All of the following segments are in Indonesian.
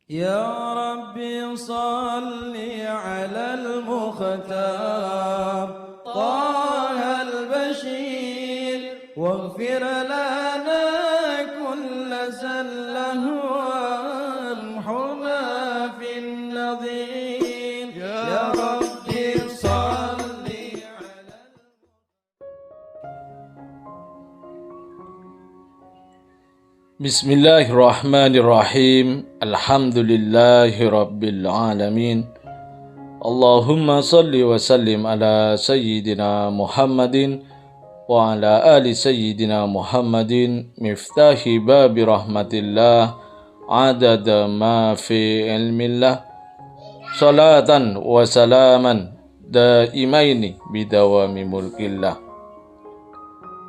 يا ربي صل على المختار طه البشير واغفر لنا كل زله وامحنا في النظير يا ربي صل على Bismillahirrahmanirrahim. Alhamdulillahi rabbil alamin. Allahumma salli wa sallim ala sayyidina Muhammadin wa ala ali sayyidina Muhammadin miftahi babi rahmatillah adada ma fi ilmillah salatan wa salaman daimaini bidawami mulkillah.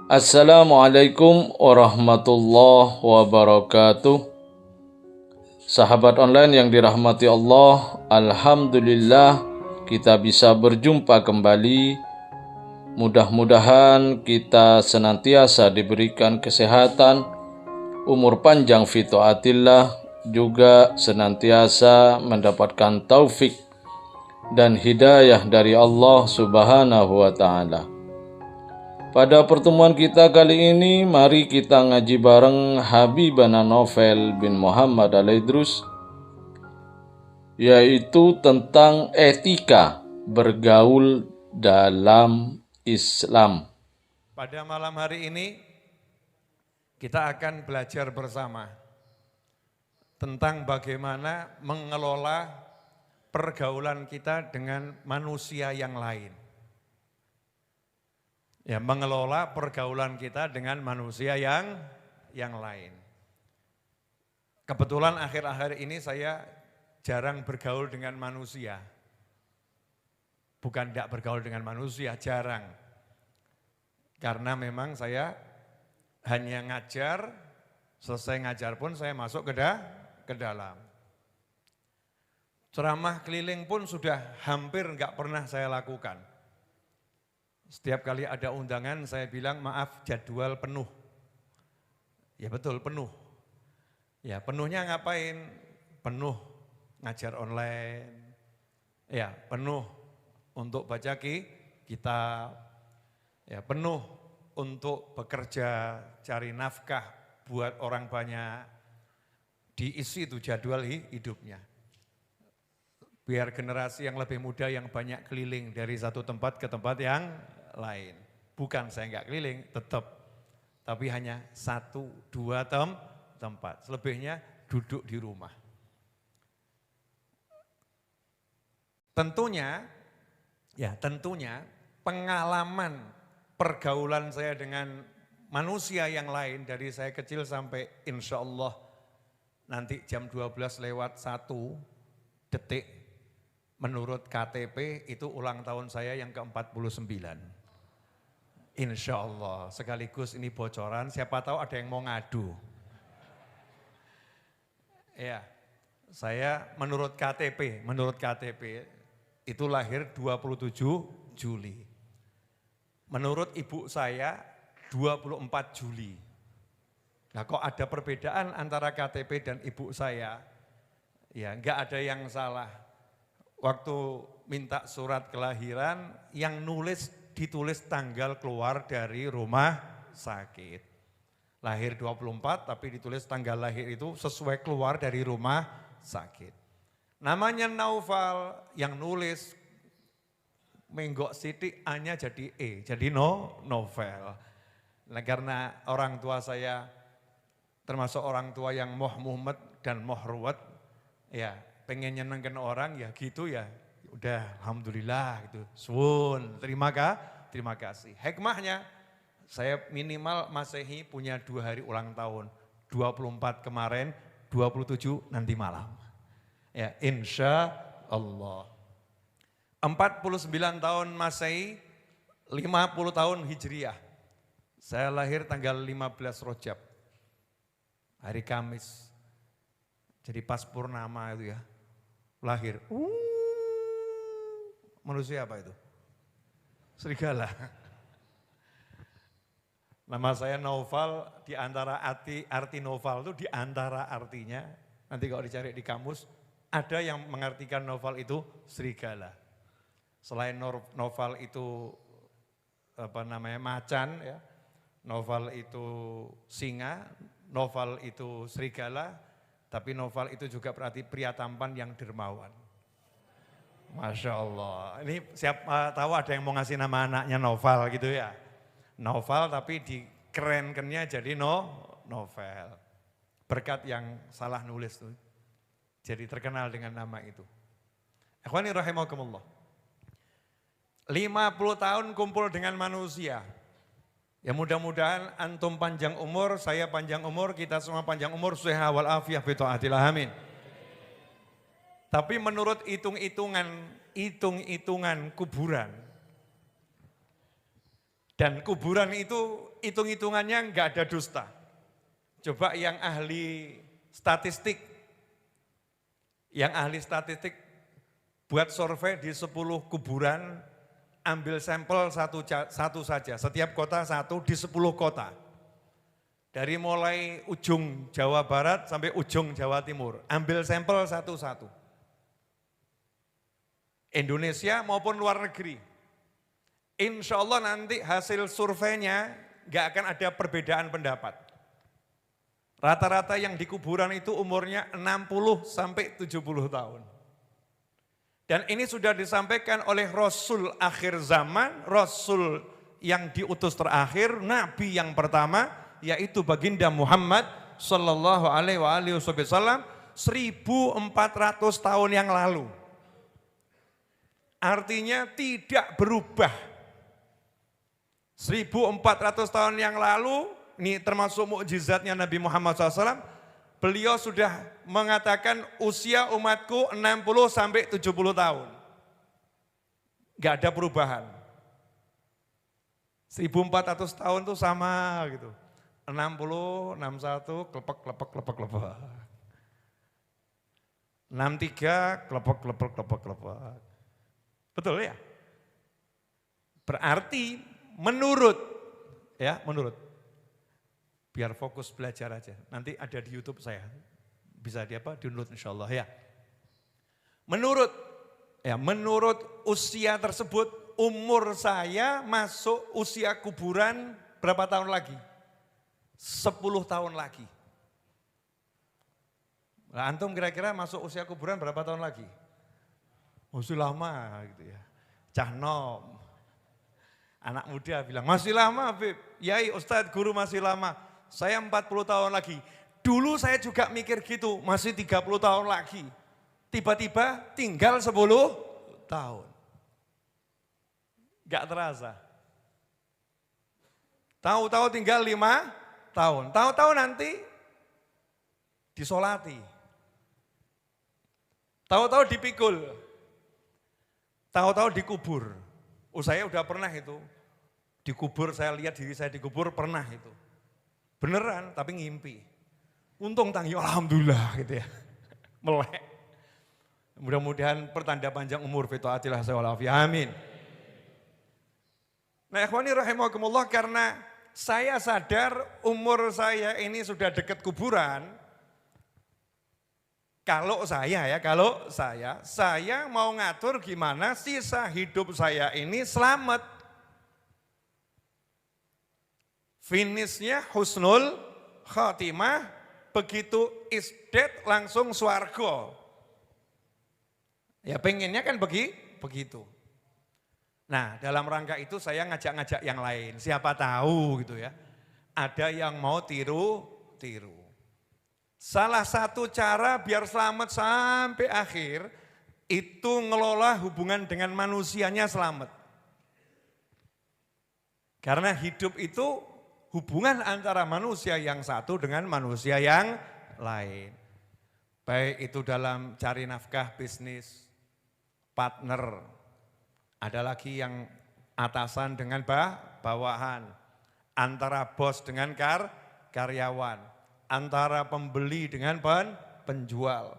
Assalamualaikum warahmatullahi wabarakatuh. Sahabat online yang dirahmati Allah, alhamdulillah kita bisa berjumpa kembali. Mudah-mudahan kita senantiasa diberikan kesehatan, umur panjang fi taatillah, juga senantiasa mendapatkan taufik dan hidayah dari Allah Subhanahu wa taala. Pada pertemuan kita kali ini, mari kita ngaji bareng Habibana Novel bin Muhammad Al-Idrus, yaitu tentang etika bergaul dalam Islam. Pada malam hari ini, kita akan belajar bersama tentang bagaimana mengelola pergaulan kita dengan manusia yang lain. Ya, mengelola pergaulan kita dengan manusia yang lain. Kebetulan akhir-akhir ini saya jarang bergaul dengan manusia. Bukan tidak bergaul dengan manusia, jarang. Karena memang saya hanya ngajar, selesai ngajar pun saya masuk ke dalam. Ceramah keliling pun sudah hampir enggak pernah saya lakukan. Setiap kali ada undangan saya bilang maaf jadwal penuh. Ya betul penuh. Ya penuhnya ngapain? Penuh ngajar online. Ya penuh untuk baca kitab. Ya penuh untuk bekerja cari nafkah buat orang banyak. Diisi itu jadwal hidupnya. Biar generasi yang lebih muda yang banyak keliling dari satu tempat ke tempat yang lain. Bukan saya enggak keliling, tetap. Tapi hanya 1-2 tempat. Selebihnya duduk di rumah. Tentunya pengalaman pergaulan saya dengan manusia yang lain dari saya kecil sampai insya Allah nanti jam 12 lewat 1 detik. Menurut KTP itu ulang tahun saya yang ke-49. Insya Allah, sekaligus ini bocoran, siapa tahu ada yang mau ngadu. Ya, saya menurut KTP itu lahir 27 Juli. Menurut ibu saya 24 Juli. Nah kok ada perbedaan antara KTP dan ibu saya? Ya enggak ada yang salah. Waktu minta surat kelahiran, yang ditulis tanggal keluar dari rumah sakit. Lahir 24 tapi ditulis tanggal lahir itu sesuai keluar dari rumah sakit. Namanya Naufal, yang nulis menggok sidik A-nya jadi E, jadi Novel. Nah, karena orang tua saya termasuk orang tua yang moh mumet dan moh ruwet, ya pengen nyenengkan orang ya gitu ya, udah alhamdulillah gitu. Suwun, terima kasih. Hikmahnya saya minimal Masehi punya 2 hari ulang tahun. 24 kemarin, 27 nanti malam. Ya, insya Allah. 49 tahun Masehi, 50 tahun Hijriah. Saya lahir tanggal 15 Rojab, hari Kamis. Jadi pas purnama itu ya. Lahir. Manusia apa itu? Serigala. Nama saya Noval, di antara arti Noval itu di antara artinya Nanti kalau dicari di kamus, ada yang mengartikan novel itu serigala. Selain novel itu macan, ya, novel itu singa, novel itu serigala, tapi novel itu juga berarti pria tampan yang dermawan. Masya Allah, ini siapa tahu ada yang mau ngasih nama anaknya novel gitu ya. Novel tapi dikerenkannya jadi novel. Berkat yang salah nulis tuh. Jadi terkenal dengan nama itu. Ikhwani rahimakumullah. 50 tahun kumpul dengan manusia. Ya mudah-mudahan antum panjang umur, saya panjang umur, kita semua panjang umur, sehat wal afiyah fi taatillah, amin. Tapi menurut hitung-hitungan kuburan, dan kuburan itu hitung-hitungannya enggak ada dusta. Coba yang ahli statistik buat survei di 10 kuburan, ambil sampel satu saja, setiap kota satu di 10 kota. Dari mulai ujung Jawa Barat sampai ujung Jawa Timur, ambil sampel satu-satu. Indonesia maupun luar negeri. Insya Allah nanti hasil surveinya nggak akan ada perbedaan pendapat. Rata-rata yang di kuburan itu umurnya 60 sampai 70 tahun. Dan ini sudah disampaikan oleh Rasul akhir zaman, Rasul yang diutus terakhir, Nabi yang pertama, yaitu baginda Muhammad sallallahu alaihi wasallam 1400 tahun yang lalu. Artinya tidak berubah. 1400 tahun yang lalu, ini termasuk mukjizatnya Nabi Muhammad SAW, beliau sudah mengatakan usia umatku 60 sampai 70 tahun. Gak ada perubahan. 1400 tahun itu sama gitu. 60, 61, klepek. 63, klepek. Betul ya? Berarti menurut. Biar fokus belajar aja. Nanti ada di YouTube saya. Bisa download insyaallah ya. Menurut usia tersebut, umur saya masuk usia kuburan berapa tahun lagi? 10 tahun lagi. Nah, antum kira-kira masuk usia kuburan berapa tahun lagi? Masih lama gitu ya. Cah nom. Anak muda bilang, masih lama Bib. Yai Ustadz guru masih lama. Saya 40 tahun lagi. Dulu saya juga mikir gitu, masih 30 tahun lagi. Tiba-tiba tinggal 10 tahun. Gak terasa. Tahu-tahu tinggal 5 tahun. Tahu-tahu nanti disolati. Tahu-tahu dipikul. Tahu-tahu dikubur. Saya udah pernah itu. Dikubur, saya lihat diri saya dikubur, pernah itu. Beneran, tapi ngimpi. Untung tangi, alhamdulillah gitu ya. Melek. Mudah-mudahan pertanda panjang umur, fita'atillah sawalafi, amin. Nah ikhwani rahimakumullah, karena saya sadar umur saya ini sudah dekat kuburan. Kalau saya mau ngatur gimana sisa hidup saya ini selamat. Finishnya husnul khatimah, begitu isdet langsung swarga. Ya pengennya kan begitu. Nah dalam rangka itu saya ngajak-ngajak yang lain, siapa tahu gitu ya. Ada yang mau tiru. Salah satu cara biar selamat sampai akhir, itu ngelola hubungan dengan manusianya selamat. Karena hidup itu hubungan antara manusia yang satu dengan manusia yang lain. Baik itu dalam cari nafkah bisnis, partner, ada lagi yang atasan dengan bawahan, antara bos dengan karyawan, antara pembeli dengan penjual.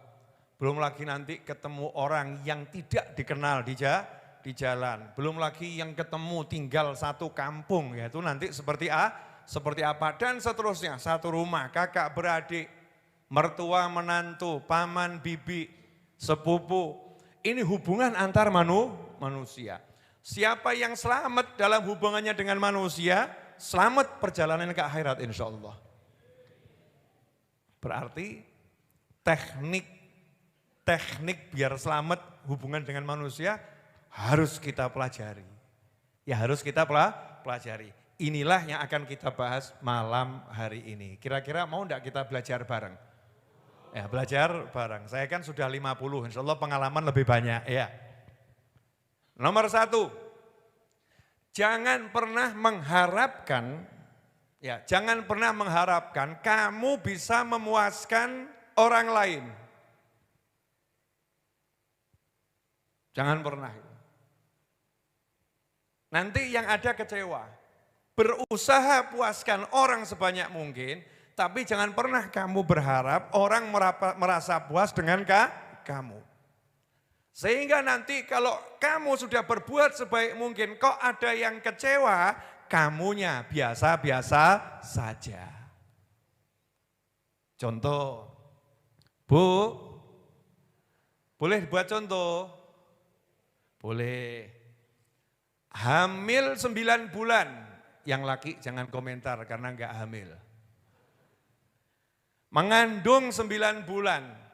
Belum lagi nanti ketemu orang yang tidak dikenal di jalan. Belum lagi yang ketemu tinggal satu kampung, yaitu nanti seperti apa dan seterusnya. Satu rumah, kakak beradik, mertua menantu, paman bibi, sepupu. Ini hubungan antar manusia. Siapa yang selamat dalam hubungannya dengan manusia, selamat perjalanan ke akhirat insya Allah. Berarti teknik biar selamat hubungan dengan manusia harus kita pelajari. Ya harus kita pelajari. Inilah yang akan kita bahas malam hari ini. Kira-kira mau enggak kita belajar bareng? Ya belajar bareng. Saya kan sudah 50, insya Allah pengalaman lebih banyak. Ya. Nomor 1, jangan pernah mengharapkan kamu bisa memuaskan orang lain. Jangan pernah. Nanti yang ada kecewa. Berusaha puaskan orang sebanyak mungkin, tapi jangan pernah kamu berharap orang merasa puas dengan kamu. Sehingga nanti kalau kamu sudah berbuat sebaik mungkin, kok ada yang kecewa, kamunya biasa-biasa saja. Contoh, Bu, boleh buat contoh? Boleh. Hamil 9 bulan, yang laki jangan komentar karena enggak hamil. Mengandung 9 bulan.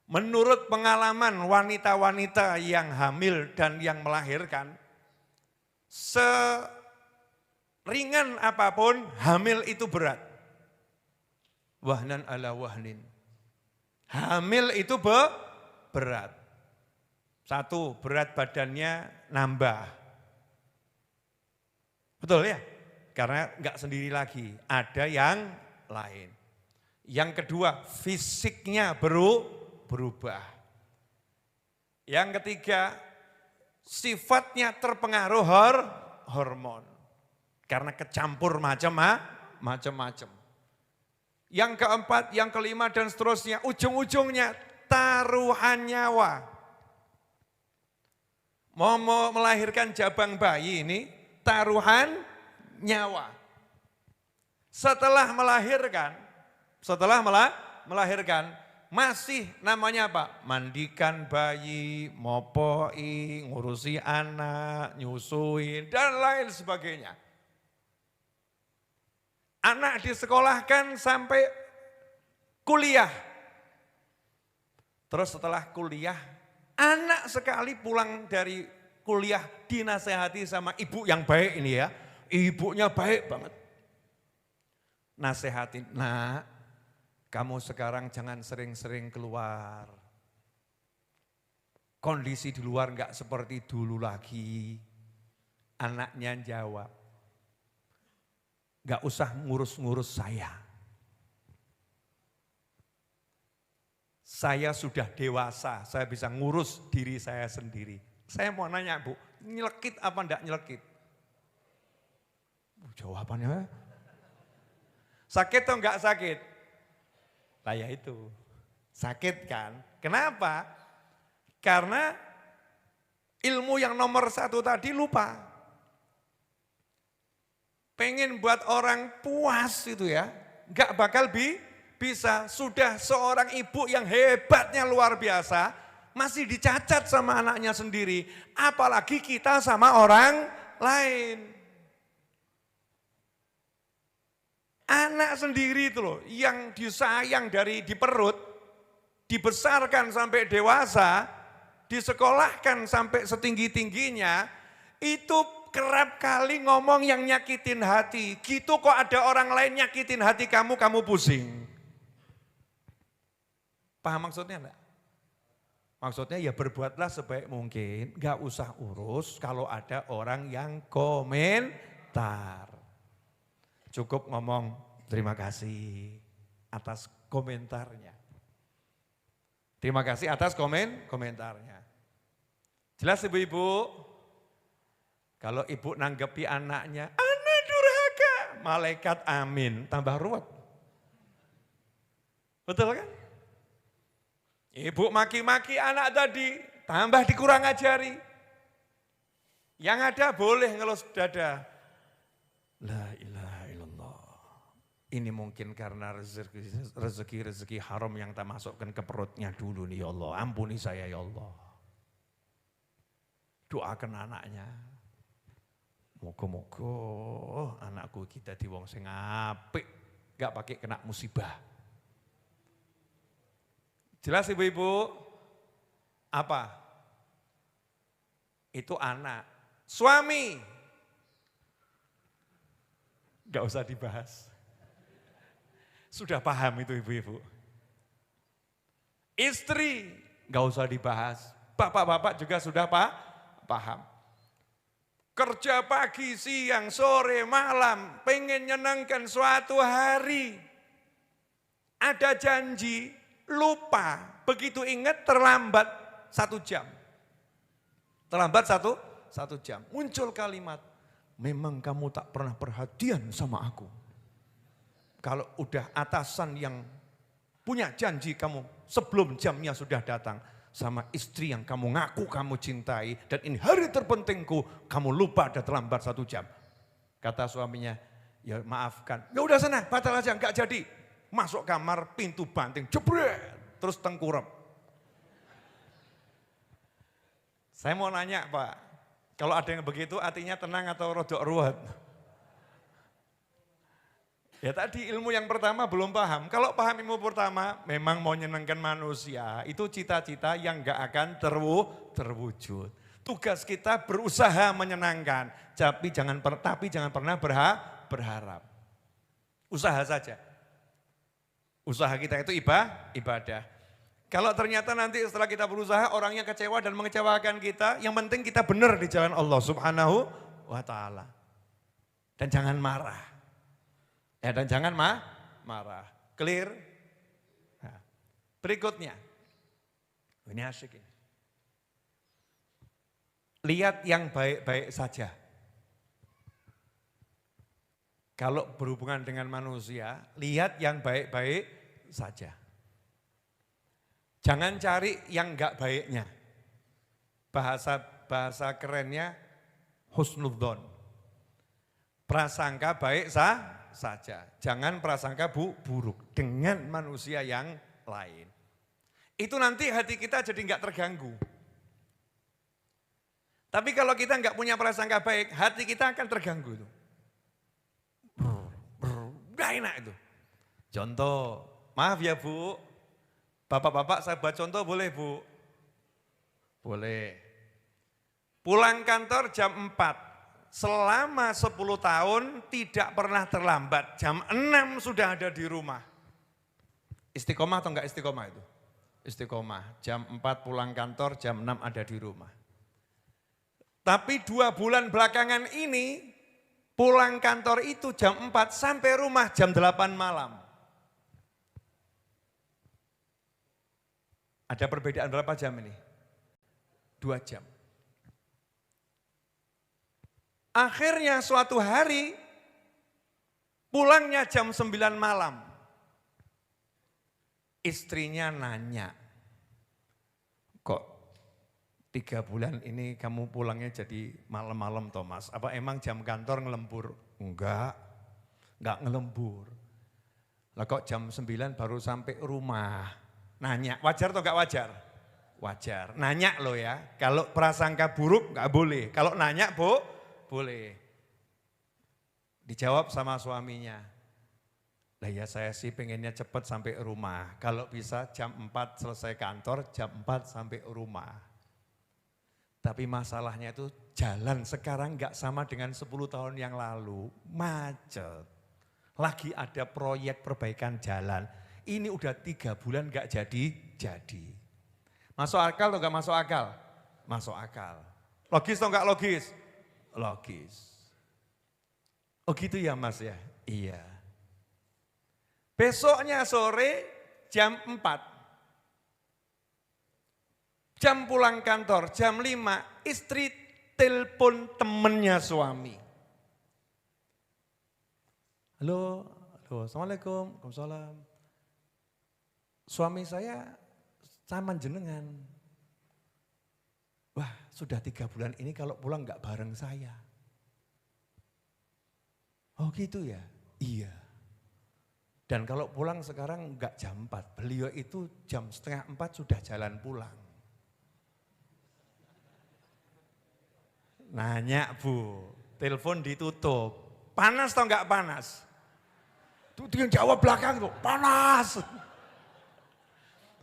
Menurut pengalaman wanita-wanita yang hamil dan yang melahirkan, seringan apapun hamil itu berat. Wahnan ala wahnin. Hamil itu berat. 1, berat badannya nambah. Betul ya? Karena enggak sendiri lagi, ada yang lain. Yang kedua, fisiknya berubah. Yang ketiga, sifatnya terpengaruh hormon. Karena kecampur macam-macam. Yang keempat, yang kelima dan seterusnya, ujung-ujungnya taruhan nyawa. Mau melahirkan jabang bayi ini, taruhan nyawa. Setelah melahirkan, masih namanya apa? Mandikan bayi, mopoi, ngurusi anak, nyusuin, dan lain sebagainya. Anak disekolahkan sampai kuliah. Terus setelah kuliah, anak sekali pulang dari kuliah dinasehati sama ibu yang baik ini ya. Ibunya baik banget. Nasehatin, nak, kamu sekarang jangan sering-sering keluar. Kondisi di luar enggak seperti dulu lagi. Anaknya jawab, enggak usah ngurus-ngurus saya. Saya sudah dewasa, saya bisa ngurus diri saya sendiri. Saya mau nanya, Bu, nyelekit apa enggak nyelekit? Jawabannya, sakit atau enggak sakit? Nah ya itu, sakit kan. Kenapa? Karena ilmu yang nomor 1 tadi lupa. Pengen buat orang puas itu ya, enggak bakal bisa. Sudah seorang ibu yang hebatnya luar biasa, masih dicacat sama anaknya sendiri. Apalagi kita sama orang lain. Anak sendiri itu loh, yang disayang dari di perut, dibesarkan sampai dewasa, disekolahkan sampai setinggi-tingginya, itu kerap kali ngomong yang nyakitin hati. Gitu kok ada orang lain nyakitin hati kamu, kamu pusing. Paham maksudnya enggak? Maksudnya ya berbuatlah sebaik mungkin, gak usah urus kalau ada orang yang komentar. Cukup ngomong terima kasih atas komentarnya. Terima kasih atas komentarnya. Jelas ibu-ibu? Kalau ibu nanggepi anaknya, anak durhaka, malaikat amin, tambah ruwet. Betul kan? Ibu maki-maki anak tadi, tambah dikurang ajari. Yang ada boleh ngelus dada. La ilaha illallah. Ini mungkin karena rezeki haram yang tak masukkan ke perutnya dulu nih ya Allah. Ampuni saya ya Allah. Doakan anaknya. Moga-moga anakku kita di wong sing apik, gak pakai kena musibah. Jelas ibu-ibu? Apa? Itu anak. Suami. Gak usah dibahas. Sudah paham itu ibu-ibu. Istri, gak usah dibahas. Bapak-bapak juga sudah paham. Kerja pagi, siang, sore, malam, pengen nyenangkan suatu hari. Ada janji, lupa. Begitu ingat terlambat 1 jam. Terlambat satu jam. Muncul kalimat, memang kamu tak pernah perhatian sama aku. Kalau udah atasan yang punya janji kamu sebelum jamnya sudah datang. Sama istri yang kamu ngaku kamu cintai. Dan ini hari terpentingku, kamu lupa ada terlambat 1 jam. Kata suaminya, ya maafkan. Ya udah sana, batal aja, enggak jadi. Masuk kamar, pintu banting, jebret. Terus tengkurap. Saya mau nanya Pak, kalau ada yang begitu artinya tenang atau rodok ruwet? Ya tadi ilmu yang pertama belum paham. Kalau paham ilmu pertama memang mau nyenangkan manusia. Itu cita-cita yang gak akan terwujud. Tugas kita berusaha menyenangkan. Tapi jangan pernah berharap. Usaha saja. Usaha kita itu ibadah. Kalau ternyata nanti setelah kita berusaha orangnya kecewa dan mengecewakan kita. Yang penting kita benar di jalan Allah Subhanahu wa ta'ala. Dan jangan marah. Ya, dan jangan marah. Clear? Nah, berikutnya. Ini asyik ini. Lihat yang baik-baik saja. Kalau berhubungan dengan manusia, lihat yang baik-baik saja. Jangan cari yang enggak baiknya. Bahasa kerennya husnudzon. Prasangka baik saja. Jangan prasangka buruk dengan manusia yang lain. Itu nanti hati kita jadi enggak terganggu. Tapi kalau kita enggak punya prasangka baik, hati kita akan terganggu itu. Enggak enak itu. Contoh, maaf ya Bu, bapak-bapak saya buat contoh boleh Bu? Boleh. Pulang kantor jam 4. Selama 10 tahun tidak pernah terlambat. Jam 6 sudah ada di rumah. Istiqomah atau enggak istiqomah itu? Istiqomah. Jam 4 pulang kantor, jam 6 ada di rumah. Tapi 2 bulan belakangan ini, pulang kantor itu jam 4 sampai rumah jam 8 malam. Ada perbedaan berapa jam ini? 2 jam. Akhirnya suatu hari pulangnya jam 9 malam. Istrinya nanya, kok 3 bulan ini kamu pulangnya jadi malam-malam Thomas? Apa emang jam kantor ngelembur? Enggak ngelembur. Lah kok jam 9 baru sampai rumah? Nanya, wajar atau enggak wajar? Wajar. Nanya loh ya, kalau prasangka buruk enggak boleh. Kalau nanya boleh. Dijawab sama suaminya. Lah ya saya sih pengennya cepat sampai rumah. Kalau bisa jam 4 selesai kantor, jam 4 sampai rumah. Tapi masalahnya itu jalan sekarang enggak sama dengan 10 tahun yang lalu. Macet. Lagi ada proyek perbaikan jalan. Ini udah 3 bulan enggak jadi. Masuk akal atau enggak masuk akal? Masuk akal. Logis atau enggak logis? Logis. Oh gitu ya Mas ya? Iya. Besoknya sore jam 4. Jam pulang kantor jam 5, istri telepon temennya suami. Halo, Assalamualaikum, Waalaikumsalam. Suami saya sama jenengan. Wah sudah 3 bulan ini kalau pulang enggak bareng saya. Oh gitu ya? Iya. Dan kalau pulang sekarang enggak jam 4, beliau itu jam setengah 4 sudah jalan pulang. Nanya Bu, telepon ditutup, panas atau enggak panas? Itu yang jawab belakang tuh, panas.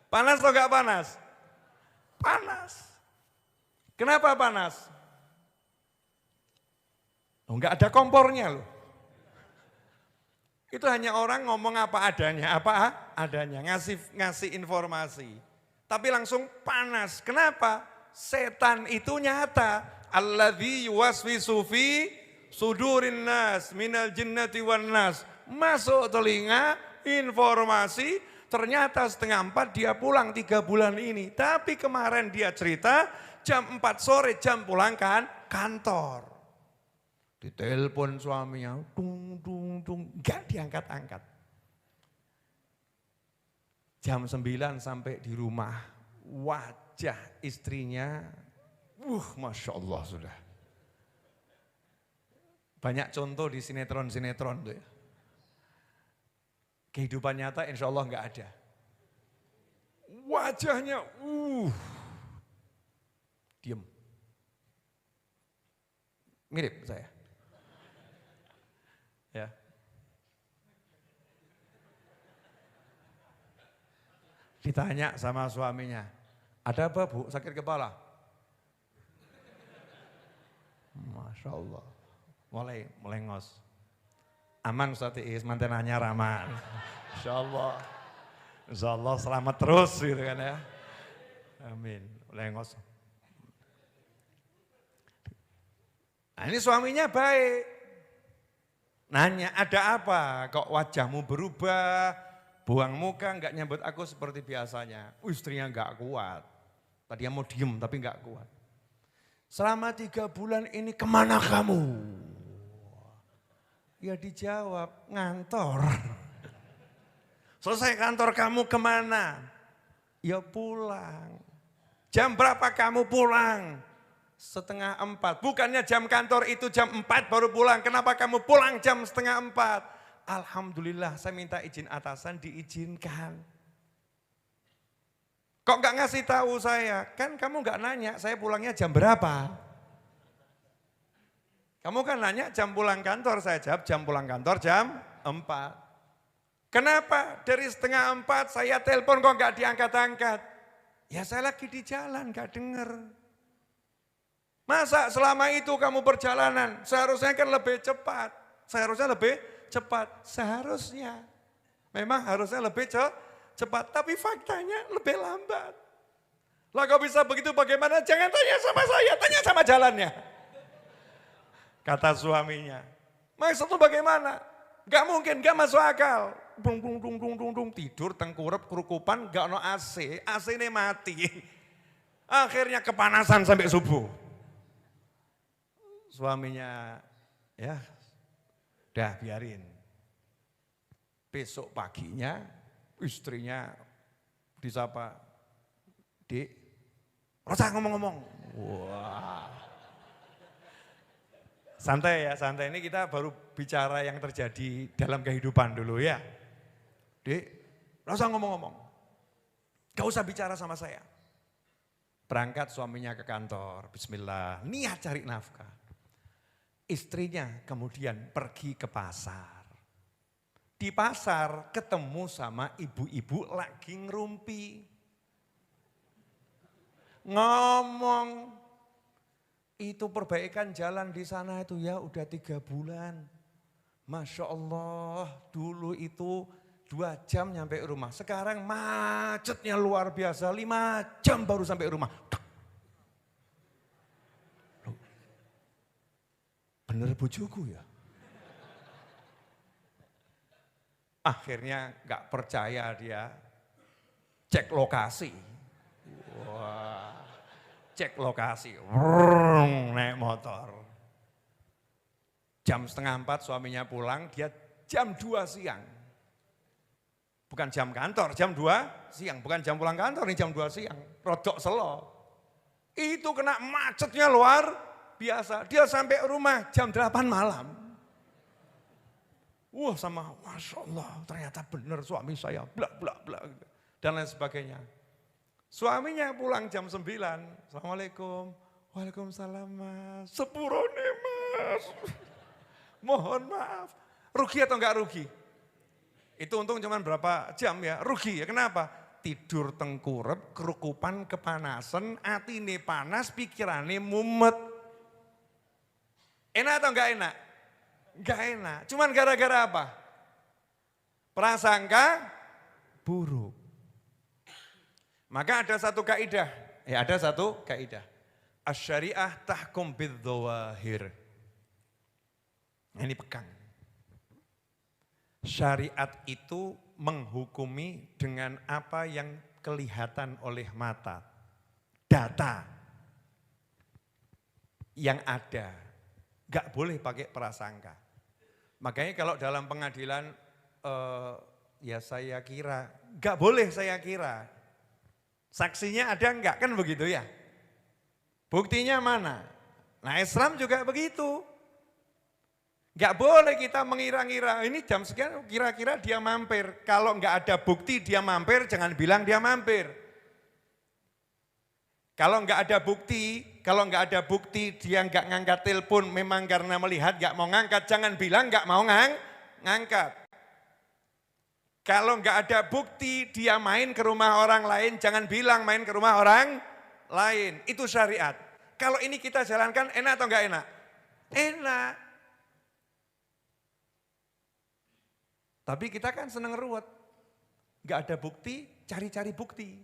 Panas atau enggak panas? Panas. Kenapa panas? Oh, enggak ada kompornya loh. Itu hanya orang ngomong apa adanya, ngasih informasi. Tapi langsung panas. Kenapa? Setan itu nyata. Alladzi yuwaswisu fi sudurin nas minal jinnati wan nas. Masuk telinga, informasi, ternyata setengah 4 dia pulang 3 bulan ini. Tapi kemarin dia cerita jam 4 sore jam pulang kan kantor. Ditelepon suaminya, enggak diangkat-angkat. Jam 9 sampai di rumah, wajah istrinya, Masya Allah sudah. Banyak contoh di sinetron-sinetron tuh ya. Kehidupan nyata insya Allah enggak ada. Wajahnya, diem. Mirip saya. Ya. Ditanya sama suaminya, ada apa Bu, sakit kepala? Masya Allah, mulai ngos. Aman Ustaz Iis, mantan anyar aman. Insya Allah selamat terus gitu kan ya. Amin, mulai ngos. Nah ini suaminya baik. Nanya ada apa, kok wajahmu berubah, buang muka, enggak nyambut aku seperti biasanya. Istrinya enggak kuat, tadinya mau diem tapi enggak kuat. Selama 3 bulan ini kemana kamu? Ya dijawab, ngantor. Selesai kantor kamu kemana? Ya pulang. Jam berapa kamu pulang? Setengah 4. Bukannya jam kantor itu jam 4 baru pulang. Kenapa kamu pulang jam setengah 4? Alhamdulillah saya minta izin atasan diizinkan. Kok enggak ngasih tahu saya? Kan kamu enggak nanya saya pulangnya jam berapa. Kamu kan nanya jam pulang kantor, saya jawab jam pulang kantor jam 4. Kenapa? Dari setengah 4 saya telepon kok enggak diangkat-angkat. Ya saya lagi di jalan enggak dengar. Masa selama itu kamu perjalanan, seharusnya kan lebih cepat. Seharusnya. Memang harusnya lebih cepat, tapi faktanya lebih lambat. Lah kok bisa begitu bagaimana? Jangan tanya sama saya, tanya sama jalannya. Kata suaminya, maksud itu bagaimana? Gak mungkin, gak masuk akal. Tidur, tengkurap, kerukupan, gak ada AC, AC ini mati. Akhirnya kepanasan sampai subuh. Suaminya, ya udah biarin. Besok paginya istrinya disapa, Dik, Rosa ngomong-ngomong. Wah. Santai ya, santai. Ini kita baru bicara yang terjadi dalam kehidupan dulu ya. Dik, Rosa ngomong-ngomong. Gak usah bicara sama saya. Berangkat suaminya ke kantor, bismillah, niat cari nafkah. Istrinya kemudian pergi ke pasar. Di pasar ketemu sama ibu-ibu lagi ngerumpi. Ngomong, itu perbaikan jalan di sana itu ya udah 3 bulan. Masya Allah, dulu itu 2 jam nyampe rumah. Sekarang macetnya luar biasa, 5 jam baru sampai rumah. Bener bojoku ya? Akhirnya gak percaya dia, cek lokasi. Wah, cek lokasi, naik motor. Jam setengah 4 suaminya pulang, dia jam 2 siang. Bukan jam kantor, jam 2 siang. Bukan jam pulang kantor, ini jam 2 siang. Rodok selo. Itu kena macetnya luar biasa. Dia sampai rumah jam 8 malam. Wah sama, Masya Allah ternyata benar suami saya, bla bla bla. Dan lain sebagainya. Suaminya pulang jam 9, Assalamualaikum, Waalaikumsalam mas, sepurone mas. Mohon maaf, rugi atau enggak rugi? Itu untung cuma berapa jam ya, rugi ya, kenapa? Tidur tengkurep, kerukupan, kepanasan, atine panas, pikirannya mumet. Enak atau enggak enak? Enggak enak, cuman gara-gara apa? Prasangka buruk. Maka ada satu kaidah, Asy-syariah tahkum bidz-dzawahir. Ini pegang. Syariat itu menghukumi dengan apa yang kelihatan oleh mata. Data yang ada. Enggak boleh pakai prasangka. Makanya kalau dalam pengadilan, ya saya kira, enggak boleh saya kira. Saksinya ada enggak? Kan begitu ya. Buktinya mana? Nah Islam juga begitu. Enggak boleh kita mengira-ngira, ini jam sekian kira-kira dia mampir. Kalau enggak ada bukti dia mampir, jangan bilang dia mampir. Kalau enggak ada bukti dia enggak ngangkat telepon, memang karena melihat enggak mau ngangkat, jangan bilang enggak mau ngangkat. Kalau enggak ada bukti dia main ke rumah orang lain, jangan bilang main ke rumah orang lain. Itu syariat. Kalau ini kita jalankan enak atau enggak enak? Enak. Tapi kita kan seneng ruwet. Enggak ada bukti, cari-cari bukti.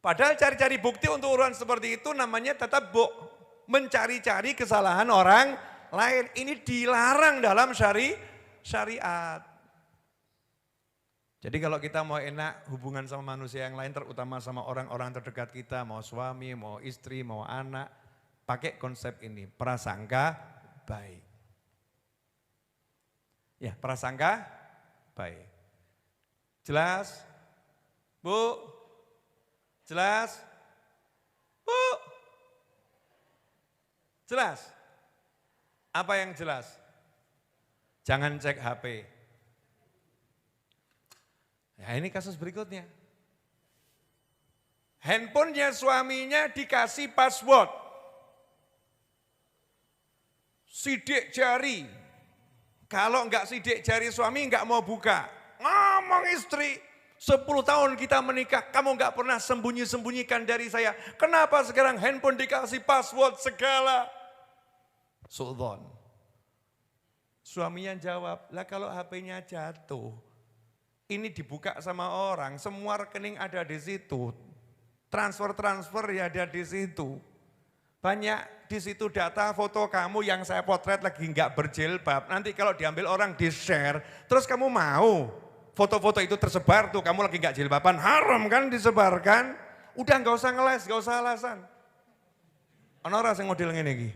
Padahal cari-cari bukti untuk urusan seperti itu namanya tatabbu', mencari-cari kesalahan orang lain. Ini dilarang dalam syariat. Jadi kalau kita mau enak hubungan sama manusia yang lain, terutama sama orang-orang terdekat kita, mau suami, mau istri, mau anak, pakai konsep ini, prasangka baik. Ya, prasangka baik. Jelas? Bu? Jelas? Bu? Jelas? Apa yang jelas? Jangan cek HP. Ya ini kasus berikutnya. Handphonenya suaminya dikasih password. Sidik jari. Kalau enggak sidik jari suami enggak mau buka. Ngomong istri, 10 tahun kita menikah, kamu enggak pernah sembunyi-sembunyikan dari saya. Kenapa sekarang handphone dikasih password segala? Suudzon. Suaminya jawab, lah kalau HP-nya jatuh, ini dibuka sama orang, semua rekening ada di situ. Transfer ya ada di situ. Banyak di situ data foto kamu yang saya potret lagi enggak berjilbab. Nanti kalau diambil orang di-share, terus kamu mau foto-foto itu tersebar tuh, kamu lagi enggak jilbaban, haram kan disebarkan. Udah enggak usah ngeles, enggak usah alasan. Ana ora sing model ngene iki?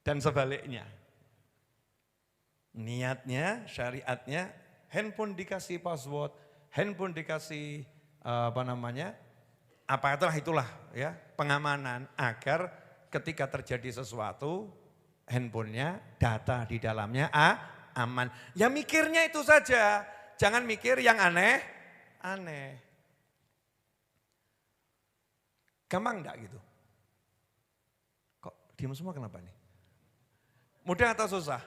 Dan sebaliknya. Niatnya, syariatnya, handphone dikasih password, handphone dikasih itulah ya, pengamanan agar ketika terjadi sesuatu, handphonenya, data di dalamnya aman. Ya mikirnya itu saja, jangan mikir yang aneh-aneh. Gampang enggak gitu? Kok diam semua kenapa nih? Mudah atau susah?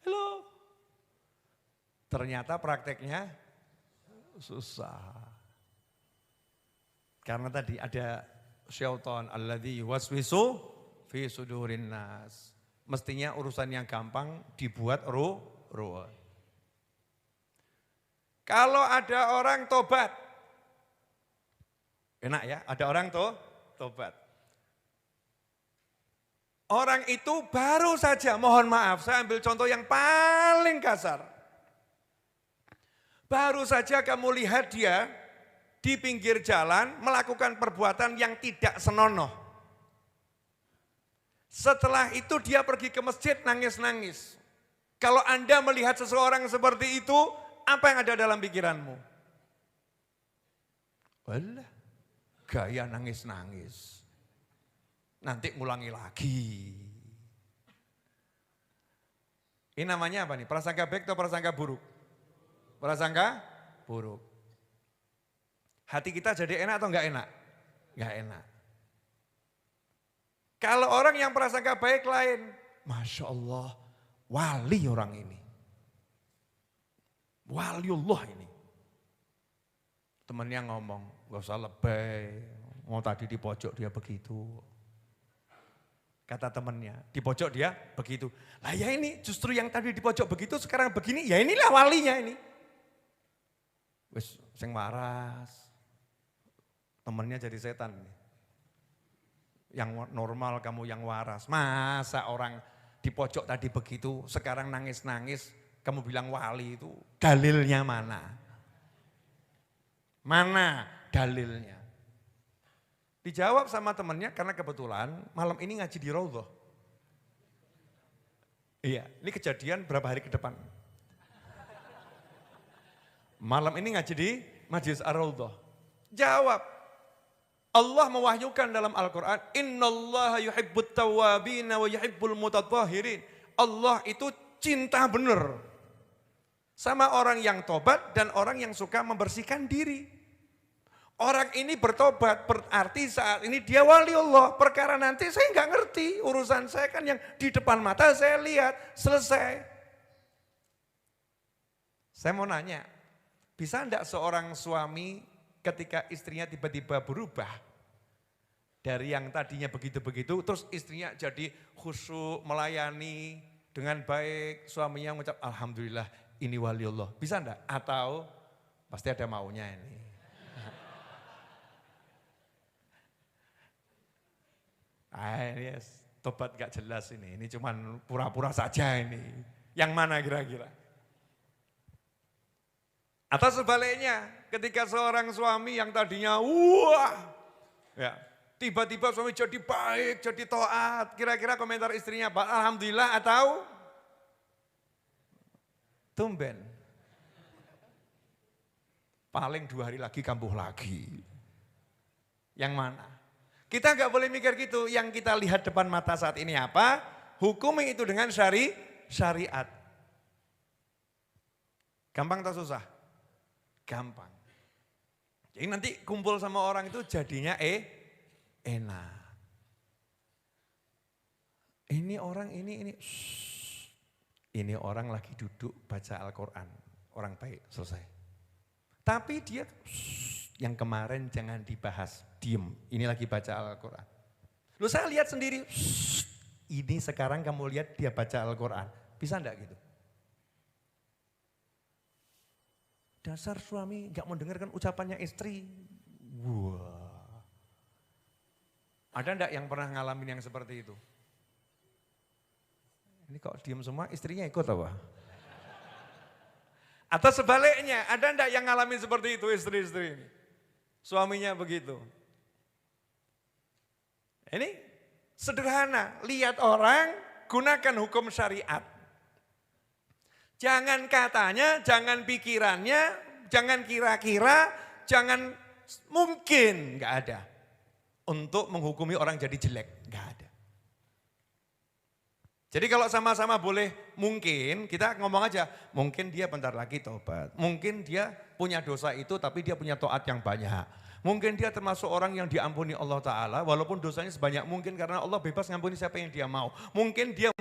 Halo. Ternyata prakteknya susah. Karena tadi ada syaitan alladzi yuwaswisu fi sudurin nas. Mestinya urusan yang gampang dibuat ruwet. Kalau ada orang tobat. Enak ya, ada orang tobat. Orang itu baru saja, mohon maaf, saya ambil contoh yang paling kasar. Baru saja kamu lihat dia di pinggir jalan melakukan perbuatan yang tidak senonoh. Setelah itu dia pergi ke masjid nangis-nangis. Kalau Anda melihat seseorang seperti itu, apa yang ada dalam pikiranmu? Walah, gaya nangis-nangis. nanti ngulangi lagi. Ini namanya apa nih? Prasangka baik atau prasangka buruk? Prasangka buruk. Hati kita jadi enak atau enggak enak? Enggak enak. Kalau orang yang prasangka baik lain, Masya Allah, wali orang ini. Waliullah ini. Temennya ngomong, gak usah lebay, mau tadi di pojok dia begitu. Kata temennya, di pojok dia begitu. Lah ya ini justru yang tadi di pojok begitu sekarang begini, ya inilah walinya ini. Wes sing waras. Temennya jadi setan. Yang normal kamu yang waras. Masa orang di pojok tadi begitu, sekarang nangis-nangis, kamu bilang wali itu dalilnya mana? Mana dalilnya? Dijawab sama temennya karena kebetulan malam ini ngaji di Raudhah. Iya, ini kejadian berapa hari ke depan. Malam ini ngaji di Majlis Ar-Raudhah. Jawab, Allah mewahyukan dalam Al-Quran, Innallaha yuhibbut tawwabina wa yuhibbul mutatahhirin. Allah itu cinta benar sama orang yang tobat dan orang yang suka membersihkan diri. Orang ini bertobat, berarti saat ini dia wali Allah. Perkara nanti saya nggak ngerti, urusan saya kan yang di depan mata saya lihat, selesai. Saya mau nanya, bisa enggak seorang suami ketika istrinya tiba-tiba berubah, dari yang tadinya begitu-begitu, terus istrinya jadi khusyuk, melayani dengan baik, suaminya mengucap, Alhamdulillah ini wali Allah. Bisa enggak? Atau pasti ada maunya ini. Yes, tobat gak jelas ini cuman pura-pura saja ini. Yang mana kira-kira? Atau sebaliknya, ketika seorang suami yang tadinya wah, ya, tiba-tiba suami jadi baik, jadi taat, kira-kira komentar istrinya apa? Alhamdulillah atau tumben? Paling 2 hari lagi kambuh lagi. Yang mana? Kita nggak boleh mikir gitu, yang kita lihat depan mata saat ini apa? Hukumi itu dengan syariat. Gampang atau susah? Gampang. Jadi nanti kumpul sama orang itu jadinya enak. Ini orang ini. Ini orang lagi duduk baca Al-Quran. Orang baik, selesai. Tapi dia yang kemarin jangan dibahas, diem. Ini lagi baca Al-Quran. Lu saya lihat sendiri, ini sekarang kamu lihat dia baca Al-Quran. Bisa enggak gitu? Dasar suami enggak mau dengarkan ucapannya istri. Wah. Ada enggak yang pernah ngalamin yang seperti itu? Ini kok diem semua, istrinya ikut apa? Atau sebaliknya, ada enggak yang ngalamin seperti itu istri-istri ini? Suaminya begitu. Ini sederhana, lihat orang, gunakan hukum syariat. Jangan katanya, jangan pikirannya, jangan kira-kira, jangan mungkin, enggak ada. Untuk menghukumi orang jadi jelek, enggak ada. Jadi kalau sama-sama boleh mungkin, kita ngomong aja, mungkin dia bentar lagi taubat. Mungkin dia punya dosa itu tapi dia punya taat yang banyak. Mungkin dia termasuk orang yang diampuni Allah Ta'ala walaupun dosanya sebanyak mungkin karena Allah bebas ngampuni siapa yang dia mau. Mungkin dia,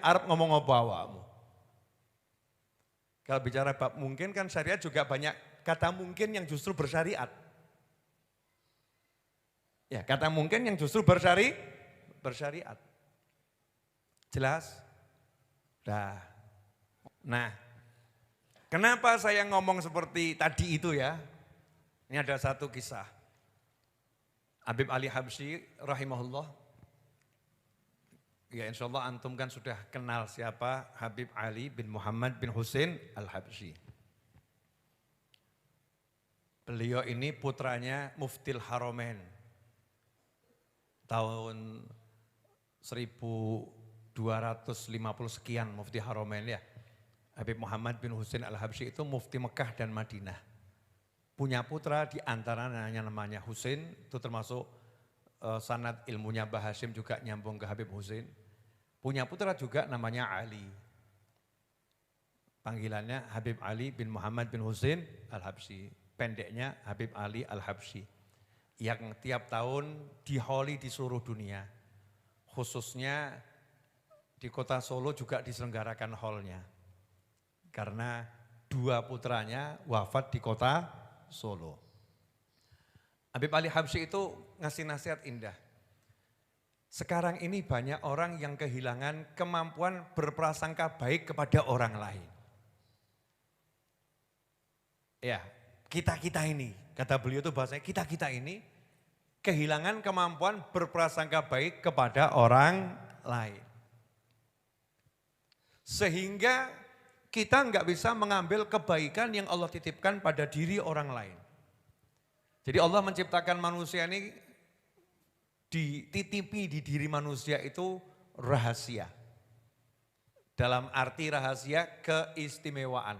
Arab ngomong apa awamu. Kalau bicara bab mungkin kan syariat juga banyak kata mungkin yang justru bersyariat. Ya, kata mungkin yang justru bersyariat. Jelas? Nah, kenapa saya ngomong seperti tadi itu ya? Ini ada satu kisah. Habib Ali Habsyi rahimahullah. Ya insya Allah antum kan sudah kenal siapa Habib Ali bin Muhammad bin Husain al-Habsyi. Beliau ini putranya Muftil Haramain. Tahun 1250 sekian Mufti Haramain ya. Habib Muhammad bin Husain al-Habsyi itu Mufti Mekah dan Madinah. Punya putra di antaranya namanya Husain, itu termasuk sanad ilmunya Mbah Hashim juga nyambung ke Habib Husin. Punya putra juga namanya Ali. Panggilannya Habib Ali bin Muhammad bin Husin Al-Habsyi. Pendeknya Habib Ali Al-Habsyi. Yang tiap tahun diholi di seluruh dunia. Khususnya di kota Solo juga diselenggarakan holnya. Karena 2 putranya wafat di kota Solo. Habib Ali Habsyi itu ngasih nasihat indah. Sekarang ini banyak orang yang kehilangan kemampuan berprasangka baik kepada orang lain. Ya, kita-kita ini, kata beliau itu bahasanya kita-kita ini kehilangan kemampuan berprasangka baik kepada orang lain. Sehingga kita enggak bisa mengambil kebaikan yang Allah titipkan pada diri orang lain. Jadi Allah menciptakan manusia ini dititipi di diri manusia itu rahasia. Dalam arti rahasia keistimewaan.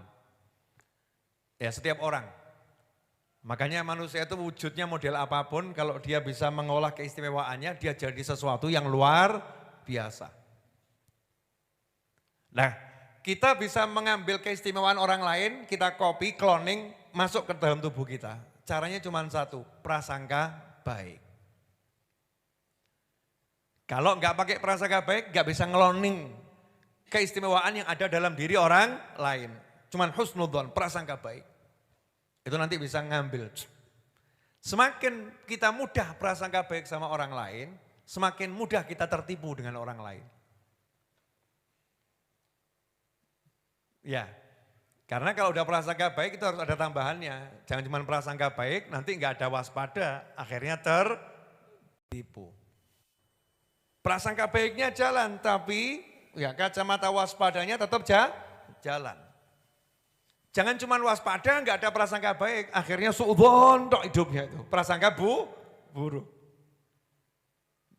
Ya setiap orang. Makanya manusia itu wujudnya model apapun kalau dia bisa mengolah keistimewaannya dia jadi sesuatu yang luar biasa. Nah kita bisa mengambil keistimewaan orang lain, kita copy, cloning, masuk ke dalam tubuh kita. Caranya cuma satu, prasangka baik. Kalau enggak pakai prasangka baik, enggak bisa ngeloning keistimewaan yang ada dalam diri orang lain. Cuman husnudzon, prasangka baik. Itu nanti bisa ngambil. Semakin kita mudah prasangka baik sama orang lain, semakin mudah kita tertipu dengan orang lain. Ya, karena kalau udah prasangka baik itu harus ada tambahannya. Jangan cuma prasangka baik, nanti enggak ada waspada, akhirnya tertipu. Prasangka baiknya jalan, tapi ya kacamata waspadanya tetap jalan. Jangan cuma waspada, enggak ada prasangka baik, akhirnya suudzon tok hidupnya itu. Prasangka buruk.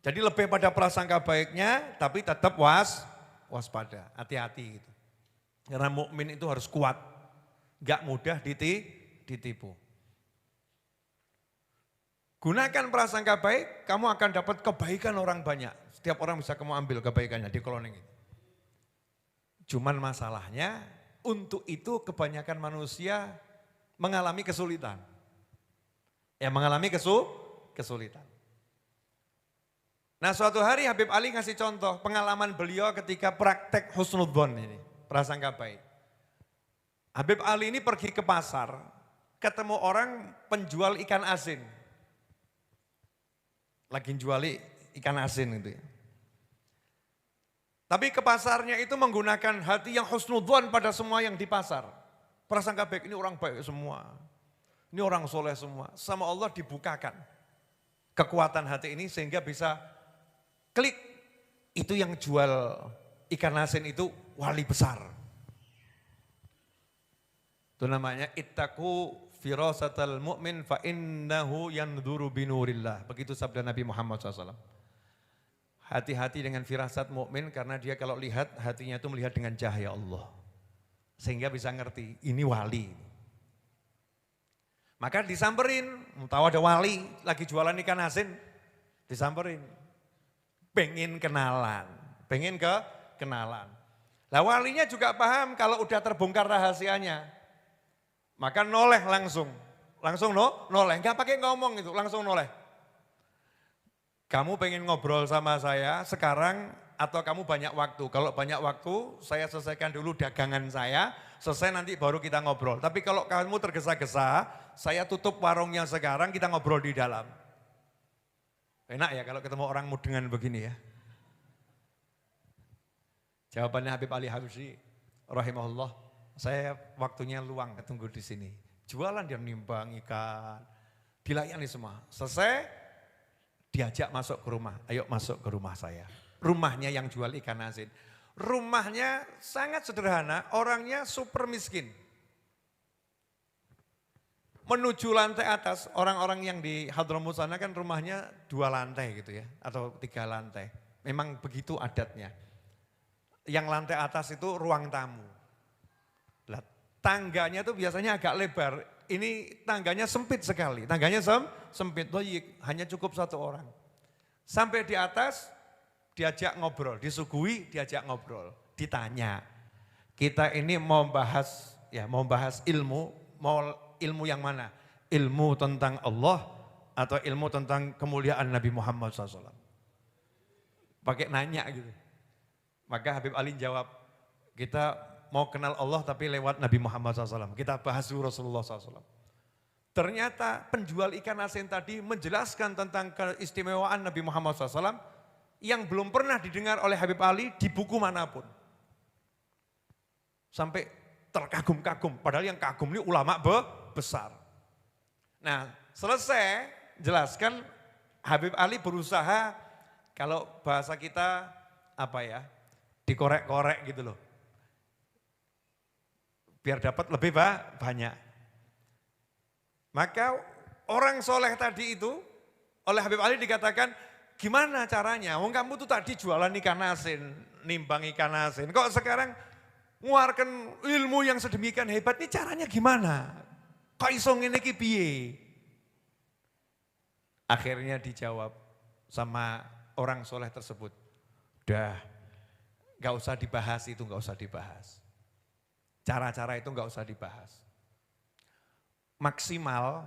Jadi lebih pada prasangka baiknya, tapi tetap waspada, hati-hati gitu. Karena mukmin itu harus kuat, enggak mudah ditipu. Gunakan prasangka baik, kamu akan dapat kebaikan orang banyak. Setiap orang bisa kamu ambil kebaikannya di cloning itu. Cuman masalahnya, untuk itu kebanyakan manusia mengalami kesulitan. Ya mengalami kesulitan. Nah suatu hari Habib Ali ngasih contoh pengalaman beliau ketika praktek husnudzon ini, prasangka baik. Habib Ali ini pergi ke pasar, ketemu orang penjual ikan asin. Lagi jual ikan asin itu ya. Tapi ke pasarnya itu menggunakan hati yang husnudzon pada semua yang di pasar. Prasangka baik, ini orang baik semua. Ini orang soleh semua. Sama Allah dibukakan kekuatan hati ini sehingga bisa klik. Itu yang jual ikan asin itu wali besar. Itu namanya ittaqu firasatal mu'min fa innahu yanzuru binurillah. Begitu sabda Nabi Muhammad SAW. Hati-hati dengan firasat mukmin karena dia kalau lihat hatinya itu melihat dengan cahaya Allah. Sehingga bisa ngerti ini wali. Maka disamperin, tahu ada wali lagi jualan ikan asin, disamperin. Pengen kenalan. Lah walinya juga paham kalau udah terbongkar rahasianya. Maka noleh langsung noleh, enggak pakai ngomong itu, langsung noleh. Kamu pengen ngobrol sama saya sekarang atau kamu banyak waktu? Kalau banyak waktu, saya selesaikan dulu dagangan saya, selesai nanti baru kita ngobrol. Tapi kalau kamu tergesa-gesa, saya tutup warungnya sekarang, kita ngobrol di dalam. Enak ya kalau ketemu orang dengan begini ya. Jawabannya Habib Ali Habsyi, rahimahullah, saya waktunya luang, tunggu di sini. Jualan dia nimbang ikan, dilayani semua. Selesai, diajak masuk ke rumah, ayo masuk ke rumah saya. Rumahnya yang jual ikan asin. Rumahnya sangat sederhana, orangnya super miskin. Menuju lantai atas, orang-orang yang di Hadramut sana kan rumahnya 2 lantai gitu ya, atau 3 lantai. Memang begitu adatnya. Yang lantai atas itu ruang tamu. Lah, tangganya tuh biasanya agak lebar. Ini tangganya sempit sekali, tangganya sempit, hanya cukup 1 orang. Sampai di atas, diajak ngobrol, disuguhi, diajak ngobrol, ditanya. Kita ini mau bahas ilmu, mau ilmu yang mana? Ilmu tentang Allah atau ilmu tentang kemuliaan Nabi Muhammad SAW? Pakai nanya gitu. Maka Habib Ali jawab, kita mau kenal Allah tapi lewat Nabi Muhammad SAW. Kita bahas Rasulullah SAW. Ternyata penjual ikan asin tadi menjelaskan tentang keistimewaan Nabi Muhammad SAW yang belum pernah didengar oleh Habib Ali di buku manapun. Sampai terkagum-kagum, padahal yang kagum ini ulama besar. Nah, selesai jelaskan, Habib Ali berusaha, kalau bahasa kita dikorek-korek gitu loh. Biar dapat lebih banyak. Maka orang soleh tadi itu, oleh Habib Ali dikatakan, gimana caranya? Wong kamu tuh tadi jualan ikan asin, nimbang ikan asin. Kok sekarang ngeluarkan ilmu yang sedemikian hebat, ini caranya gimana? Kok iso ngene iki piye? Akhirnya dijawab sama orang soleh tersebut. Udah, gak usah dibahas itu, gak usah dibahas. Cara-cara itu gak usah dibahas. Maksimal,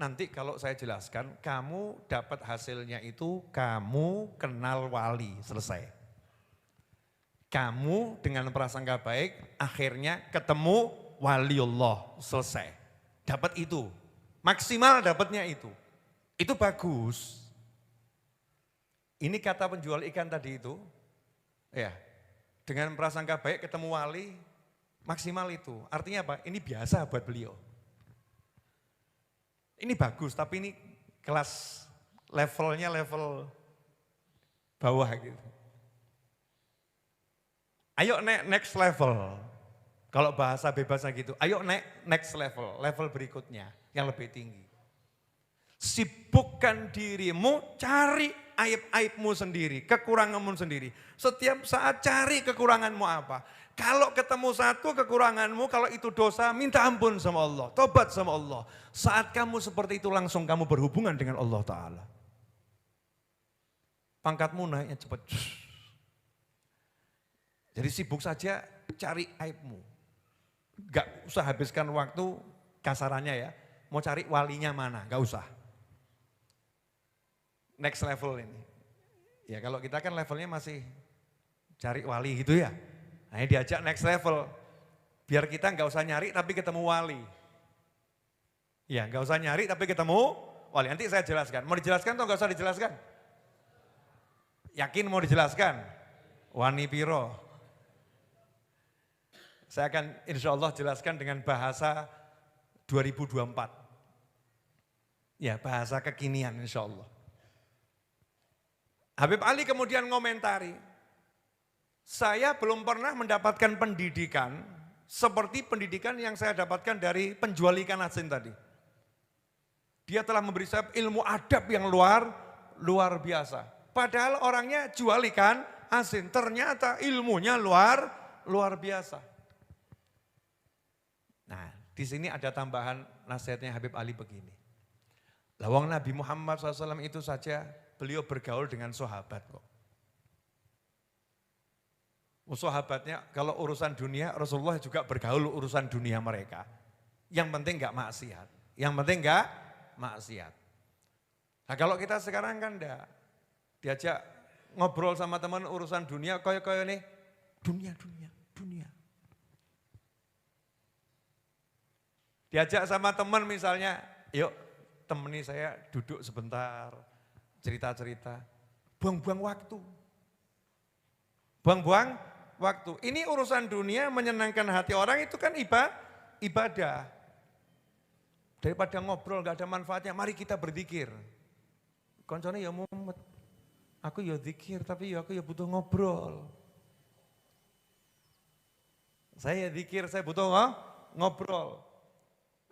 nanti kalau saya jelaskan, kamu dapat hasilnya itu kamu kenal wali, selesai. Kamu dengan prasangka baik, akhirnya ketemu waliullah, selesai. Dapat itu, maksimal dapatnya itu. Itu bagus. Ini kata penjual ikan tadi itu, ya, dengan prasangka baik ketemu wali, maksimal itu. Artinya apa? Ini biasa buat beliau. Ini bagus, tapi ini kelas levelnya level bawah gitu. Ayo next level. Kalau bahasa bebasnya gitu, ayo next level, level berikutnya yang lebih tinggi. Sibukkan dirimu, cari aib-aibmu sendiri, kekuranganmu sendiri. Setiap saat cari kekuranganmu apa. Kalau ketemu satu kekuranganmu, kalau itu dosa, minta ampun sama Allah, tobat sama Allah. Saat kamu seperti itu langsung kamu berhubungan dengan Allah Ta'ala. Pangkatmu naiknya cepat. Jadi sibuk saja cari aibmu. Gak usah habiskan waktu kasarannya ya, mau cari walinya mana, gak usah. Next level ini. Ya kalau kita kan levelnya masih cari wali gitu ya. Nah ini diajak next level. Biar kita gak usah nyari tapi ketemu wali. Ya gak usah nyari tapi ketemu wali. Nanti saya jelaskan. Mau dijelaskan atau gak usah dijelaskan? Yakin mau dijelaskan? Wani piro? Saya akan insya Allah jelaskan dengan bahasa 2024. Ya bahasa kekinian insya Allah. Habib Ali kemudian ngomentari, saya belum pernah mendapatkan pendidikan seperti pendidikan yang saya dapatkan dari penjual ikan asin tadi. Dia telah memberi saya ilmu adab yang luar biasa. Padahal orangnya jual ikan asin, ternyata ilmunya luar biasa. Nah, di sini ada tambahan nasihatnya Habib Ali begini. Lawang Nabi Muhammad SAW itu saja beliau bergaul dengan sahabat kok. Sahabatnya kalau urusan dunia, Rasulullah juga bergaul urusan dunia mereka. Yang penting enggak maksiat. Yang penting enggak maksiat. Nah kalau kita sekarang kan enggak. Diajak ngobrol sama teman urusan dunia, koyo-koyo nih. Dunia. Diajak sama teman misalnya, yuk temani saya duduk sebentar, cerita-cerita. Buang-buang waktu. Buang-buang waktu. Ini urusan dunia menyenangkan hati orang itu kan ibadah. Daripada ngobrol gak ada manfaatnya, mari kita berzikir. Koncone ya mumet, aku ya zikir tapi ya aku ya butuh ngobrol. Saya zikir, saya butuh ngobrol.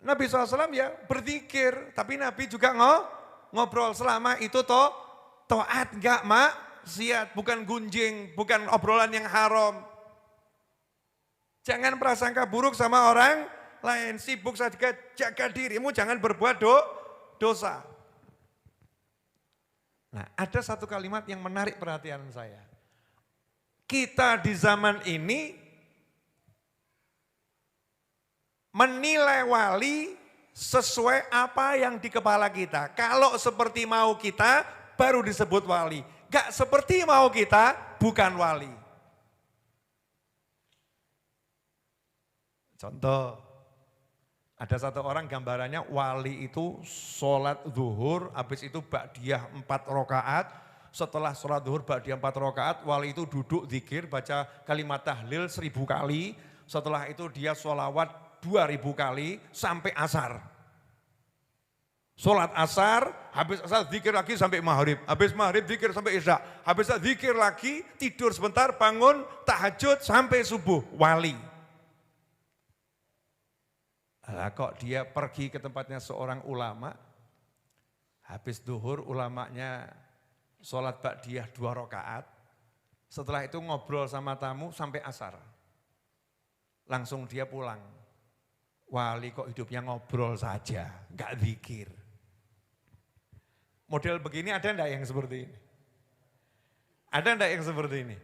Nabi SAW ya berzikir, tapi Nabi juga ngobrol selama itu taat enggak maksiat, bukan gunjing, bukan obrolan yang haram. Jangan prasangka buruk sama orang lain, sibuk jaga dirimu, jangan berbuat dosa. Nah, ada satu kalimat yang menarik perhatian saya. Kita di zaman ini menilai wali sesuai apa yang di kepala kita. Kalau seperti mau kita, baru disebut wali. Gak seperti mau kita, bukan wali. Contoh, ada satu orang gambarannya wali itu sholat zuhur, habis itu ba'diyah 4 rakaat. Setelah sholat zuhur ba'diyah 4 rakaat, wali itu duduk zikir, baca kalimat tahlil 1000 kali. Setelah itu dia sholawat 2000 kali sampai asar. Sholat asar, habis asar zikir lagi sampai maghrib. Habis maghrib zikir sampai isya. Habis zikir lagi, tidur sebentar, bangun, tahajud sampai subuh. Wali. Lah kok dia pergi ke tempatnya seorang ulama, habis duhur ulamanya sholat ba'diyah 2 rakaat, setelah itu ngobrol sama tamu sampai asar. Langsung dia pulang. Wali kok hidupnya ngobrol saja, enggak zikir. Model begini ada enggak yang seperti ini? Ada enggak yang seperti ini?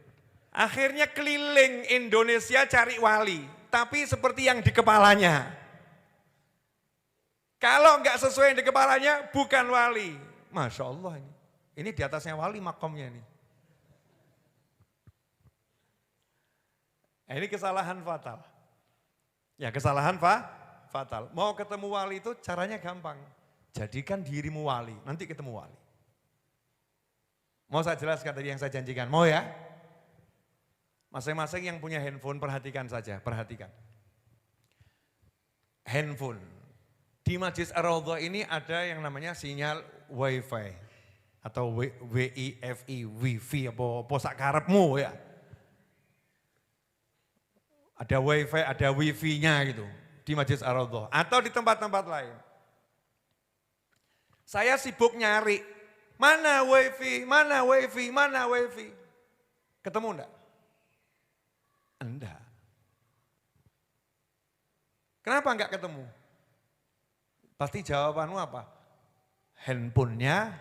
Akhirnya keliling Indonesia cari wali, tapi seperti yang di kepalanya. Kalau enggak sesuai yang di kepalanya, bukan wali. Masya Allah ini. Ini di atasnya wali makomnya ini. Nah, ini kesalahan fatal. Ya kesalahan fatal. Mau ketemu wali itu caranya gampang. Jadikan dirimu wali, nanti ketemu wali. Mau saya jelaskan tadi yang saya janjikan, mau ya? Masing-masing yang punya handphone perhatikan saja, perhatikan. Handphone. Di Masjid Ar-Raudhah ini ada yang namanya sinyal wifi atau WiFi, wifi apa sakarepmu ya. Ada wifi, ada wifi-nya gitu di Masjid Ar-Raudhah atau di tempat-tempat lain. Saya sibuk nyari, mana wifi, mana wifi, mana wifi. Ketemu enggak? Enggak. Kenapa enggak ketemu? Pasti jawabanmu apa? Handphonenya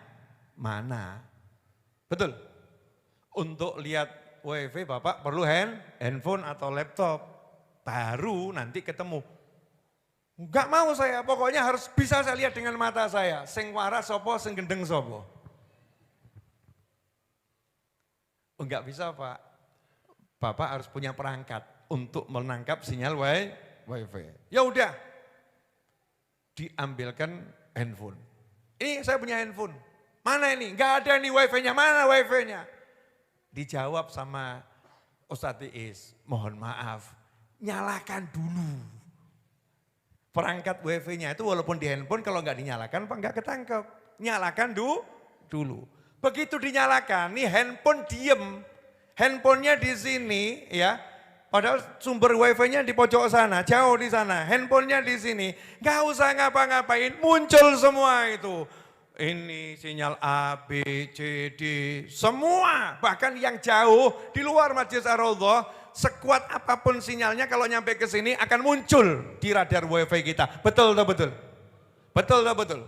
mana? Betul? Untuk lihat wifi Bapak perlu handphone atau laptop. Baru nanti ketemu. Enggak mau saya, pokoknya harus bisa saya lihat dengan mata saya. Sing waras sopo, sing gendeng sopo. Enggak bisa Pak. Bapak harus punya perangkat untuk menangkap sinyal wifi. Ya udah, diambilkan handphone. Ini saya punya handphone. Mana ini? Enggak ada nih wifi-nya, mana wifi-nya? Dijawab sama Ustadz Iis, mohon maaf, nyalakan dulu. Perangkat wifi-nya itu walaupun di handphone kalau enggak dinyalakan Pak enggak ketangkep. Nyalakan dulu. Begitu dinyalakan, nih handphone diem. Handphonenya di sini ya. Padahal sumber wifi-nya di pojok sana, jauh di sana. Handphonenya di sini. Enggak usah ngapa-ngapain, muncul semua itu. Ini sinyal A, B, C, D, semua. Bahkan yang jauh di luar Masjid Ar-Raudhah, sekuat apapun sinyalnya kalau nyampe ke sini akan muncul di radar wifi kita. Betul atau betul? Betul atau betul?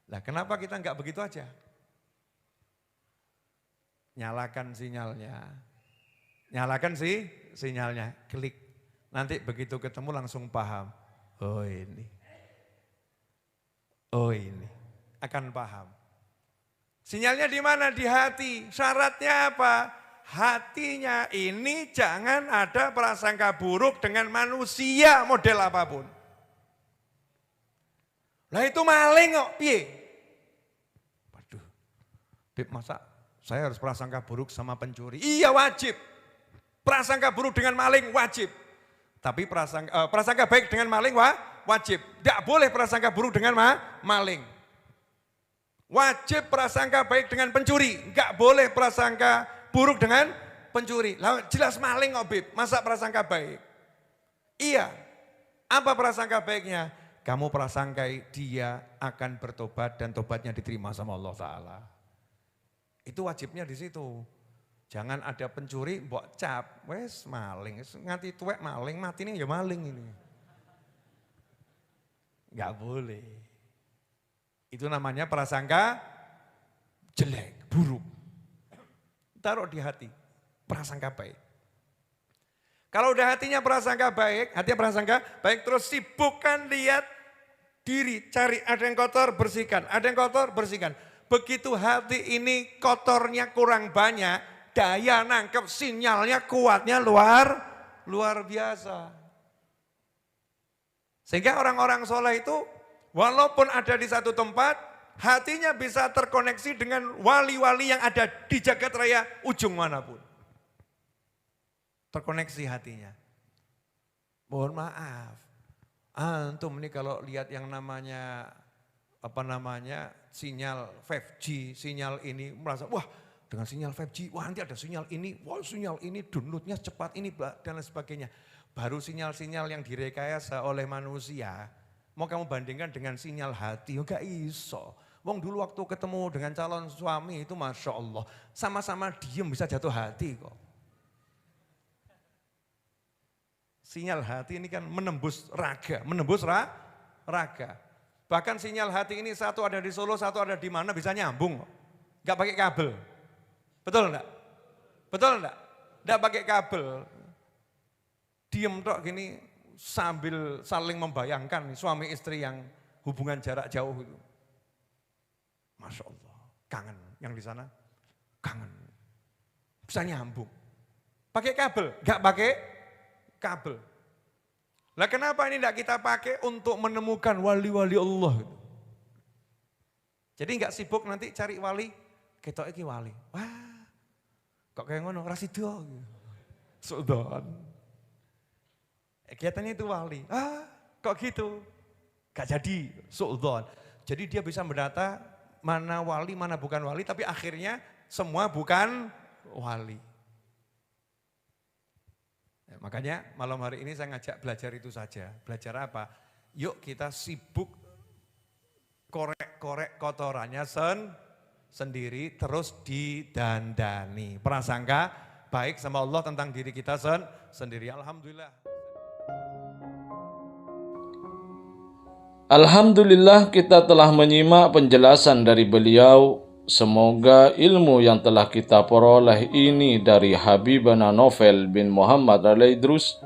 Nah kenapa kita enggak begitu aja? Nyalakan sinyalnya. Nyalakan sinyalnya, klik. Nanti begitu ketemu langsung paham. Oh ini. Akan paham. Sinyalnya di mana? Di hati. Syaratnya apa? Hatinya ini jangan ada prasangka buruk dengan manusia model apapun. Lah itu maling kok, piye? Waduh, Bib masa saya harus prasangka buruk sama pencuri? Iya wajib. Prasangka buruk dengan maling wajib. Tapi prasangka baik dengan maling wajib. Tidak boleh prasangka buruk dengan maling. Wajib prasangka baik dengan pencuri. Enggak boleh prasangka buruk dengan pencuri. Lah jelas maling kok Bib, masa prasangka baik? Iya. Apa prasangka baiknya? Kamu prasangkai dia akan bertobat dan tobatnya diterima sama Allah Ta'ala. Itu wajibnya di situ. Jangan ada pencuri, mbok cap, wes maling, nganti tuwek maling, mati nih ya maling ini. Enggak boleh. Itu namanya prasangka jelek, buruk. Taruh di hati, prasangka baik. Kalau udah hatinya prasangka baik, terus sibukkan lihat diri, cari ada yang kotor, bersihkan, ada yang kotor, bersihkan. Begitu hati ini kotornya kurang banyak, daya nangkep sinyalnya kuatnya luar biasa. Sehingga orang-orang soleh itu walaupun ada di satu tempat, hatinya bisa terkoneksi dengan wali-wali yang ada di jagat raya ujung manapun. Terkoneksi hatinya. Mohon maaf, antum ini kalau lihat yang namanya sinyal 5G, sinyal ini merasa wah dengan sinyal 5G, wah nanti ada sinyal ini, wah sinyal ini downloadnya cepat ini dan lain sebagainya. Baru sinyal-sinyal yang direkayasa oleh manusia, mau kamu bandingkan dengan sinyal hati, enggak iso. Wong dulu waktu ketemu dengan calon suami itu Masya Allah, sama-sama diem bisa jatuh hati kok. Sinyal hati ini kan menembus raga, raga. Bahkan sinyal hati ini satu ada di Solo, satu ada di mana bisa nyambung. Enggak pakai kabel. Betul enggak? Betul enggak? Enggak pakai kabel. Diem tok gini sambil saling membayangkan suami istri yang hubungan jarak jauh itu. Masya Allah, kangen yang di sana, kangen. Bisa nyambung. Pakai kabel? Enggak pakai kabel. Lah kenapa ini tidak kita pakai untuk menemukan wali-wali Allah? Jadi enggak sibuk nanti cari wali, ketok iki wali. Wah, kok kayak ngono, rasido. Suudon. Kegiatannya itu wali. Ah, kok gitu? Gak jadi, suudon. Jadi dia bisa mendata mana wali, mana bukan wali, tapi akhirnya semua bukan wali. Makanya malam hari ini saya ngajak belajar itu saja. Belajar apa? Yuk kita sibuk korek-korek kotorannya sendiri terus didandani. Prasangka baik sama Allah tentang diri kita sendiri. Alhamdulillah. Alhamdulillah kita telah menyimak penjelasan dari beliau. Semoga ilmu yang telah kita peroleh ini dari Habibana Novel bin Muhammad Al-Idrus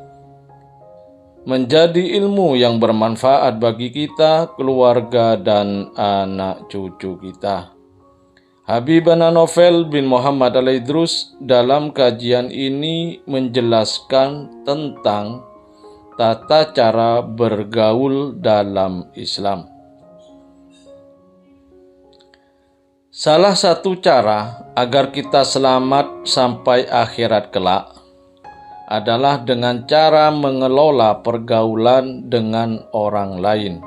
menjadi ilmu yang bermanfaat bagi kita, keluarga, dan anak cucu kita. Habibana Novel bin Muhammad Al-Idrus dalam kajian ini menjelaskan tentang tata cara bergaul dalam Islam. Salah satu cara agar kita selamat sampai akhirat kelak adalah dengan cara mengelola pergaulan dengan orang lain.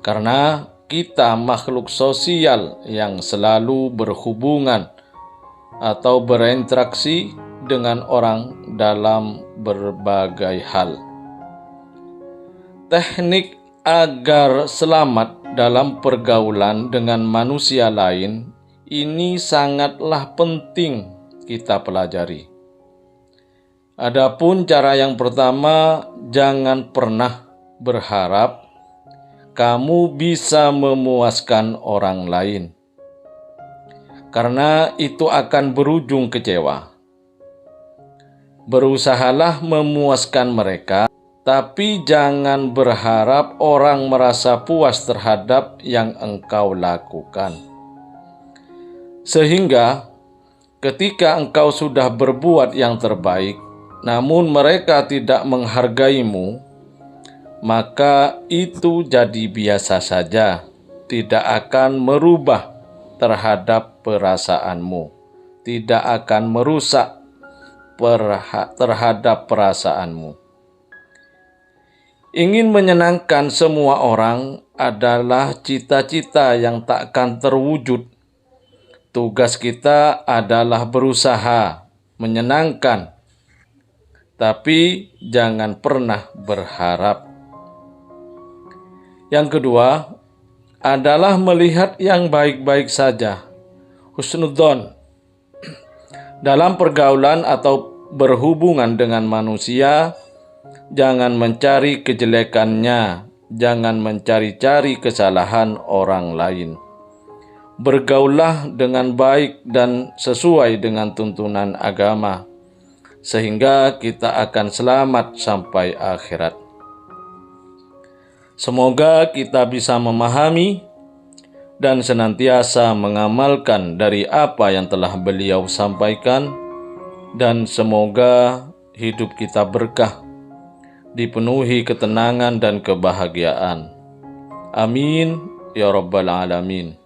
Karena kita makhluk sosial yang selalu berhubungan atau berinteraksi dengan orang dalam berbagai hal. Teknik agar selamat dalam pergaulan dengan manusia lain ini sangatlah penting kita pelajari. Adapun cara yang pertama, jangan pernah berharap kamu bisa memuaskan orang lain, karena itu akan berujung kecewa. Berusahalah memuaskan mereka, tapi jangan berharap orang merasa puas terhadap yang engkau lakukan. Sehingga ketika engkau sudah berbuat yang terbaik, namun mereka tidak menghargaimu, maka itu jadi biasa saja, tidak akan merubah terhadap perasaanmu, tidak akan merusak terhadap perasaanmu. Ingin menyenangkan semua orang adalah cita-cita yang takkan terwujud. Tugas kita adalah berusaha menyenangkan, tapi jangan pernah berharap. Yang kedua adalah melihat yang baik-baik saja. Husnudzon. Dalam pergaulan atau berhubungan dengan manusia, jangan mencari kejelekannya, jangan mencari-cari kesalahan orang lain. Bergaullah dengan baik dan sesuai dengan tuntunan agama, sehingga kita akan selamat sampai akhirat. Semoga kita bisa memahami dan senantiasa mengamalkan dari apa yang telah beliau sampaikan, dan semoga hidup kita berkah, dipenuhi ketenangan dan kebahagiaan. Amin ya rabbal alamin.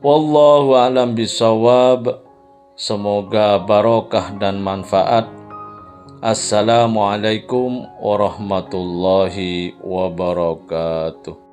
Wallahu a'lam bishawab. Semoga barokah dan manfaat. Assalamualaikum warahmatullahi wabarakatuh.